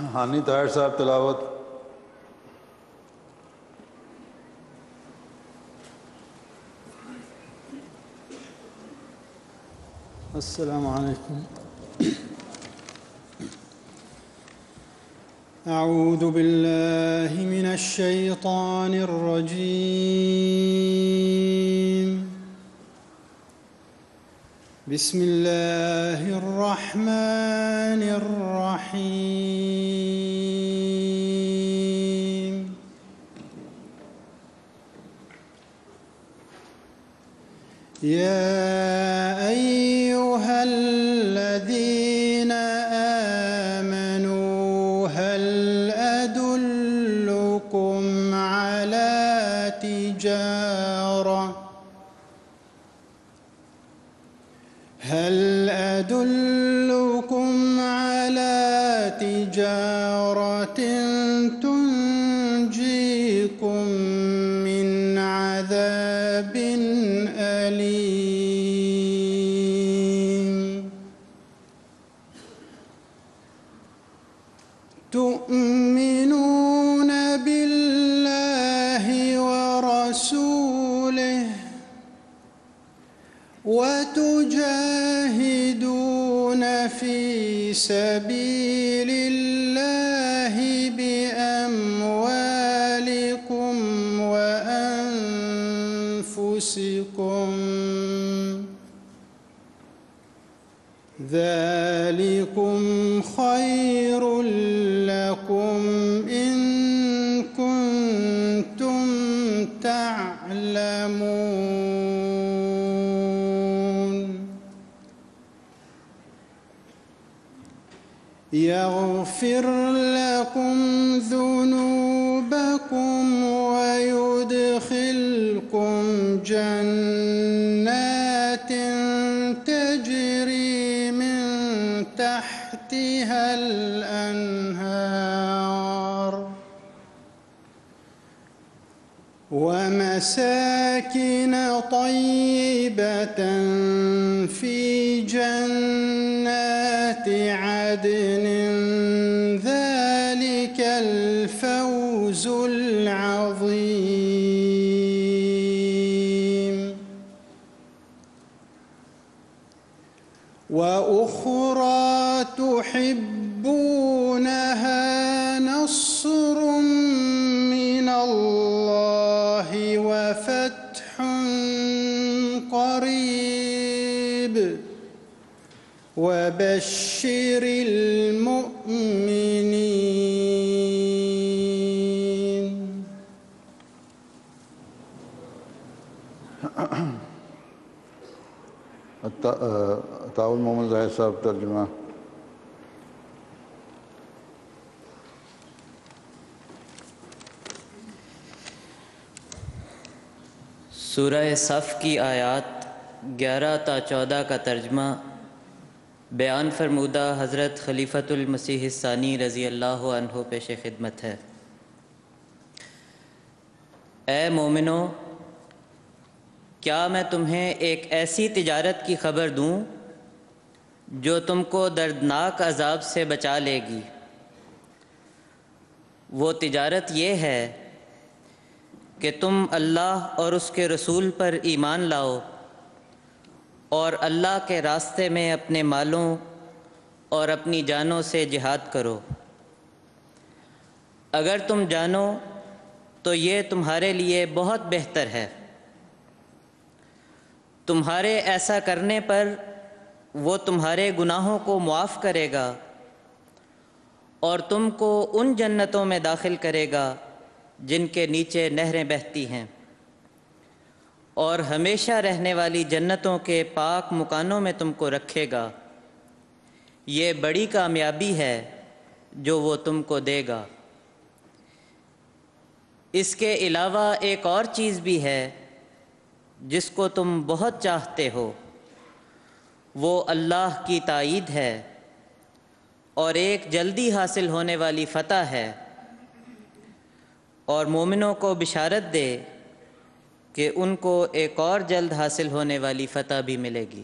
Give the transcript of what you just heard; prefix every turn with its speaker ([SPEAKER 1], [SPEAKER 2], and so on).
[SPEAKER 1] हानी ताहिर साहब तिलावत।
[SPEAKER 2] अस्सलामु अलैकुम। أعوذ بالله من الشيطان الرجيم. بسم الله الرحمن الرحيم. يا أيها الذين آمنوا هل أدلكم على تجارة تنجيكم من عذاب أليم تؤمنون بالله ورسوله وتجاهدون في سبيل الله بأموالكم وأنفسكم ذلكم خير لكم إن كنتم تعلمون. يغفر لكم ذنوبكم ويدخلكم جنات تجري من تحتها الأنهار ومساكن طيبة في جنات عدن ذلك الفوز العظيم. وأخرى تحبونها نصر من الله وفتح قريب وبشر المؤمنين.
[SPEAKER 1] अताउल मोहम्मद ज़ाहिर साहब तर्जुमा।
[SPEAKER 3] सूरह सफ़ की आयात 11 ता 14 का तर्जमा बयान फरमूदा हज़रत खलीफतुल मसीह सानी रज़ी अल्लाह अन्हु पेश खिदमत है। ए मोमिनो, क्या मैं तुम्हें एक ऐसी तिजारत की ख़बर दूँ जो तुमको दर्दनाक अज़ाब से बचा लेगी? वो तिजारत ये है कि तुम अल्लाह और उसके रसूल पर ईमान लाओ और अल्लाह के रास्ते में अपने मालों और अपनी जानों से जिहाद करो। अगर तुम जानो तो ये तुम्हारे लिए बहुत बेहतर है। तुम्हारे ऐसा करने पर वो तुम्हारे गुनाहों को मुआफ़ करेगा और तुमको उन जन्नतों में दाखिल करेगा जिनके नीचे नहरें बहती हैं, और हमेशा रहने वाली जन्नतों के पाक मुकानों में तुमको रखेगा। ये बड़ी कामयाबी है जो वो तुमको देगा। इसके अलावा एक और चीज़ भी है जिसको तुम बहुत चाहते हो, वो अल्लाह की ताईद है और एक जल्दी हासिल होने वाली फ़तह है। और मोमिनों को बिशारत दे कि उनको एक और जल्द हासिल होने वाली फ़तह भी मिलेगी।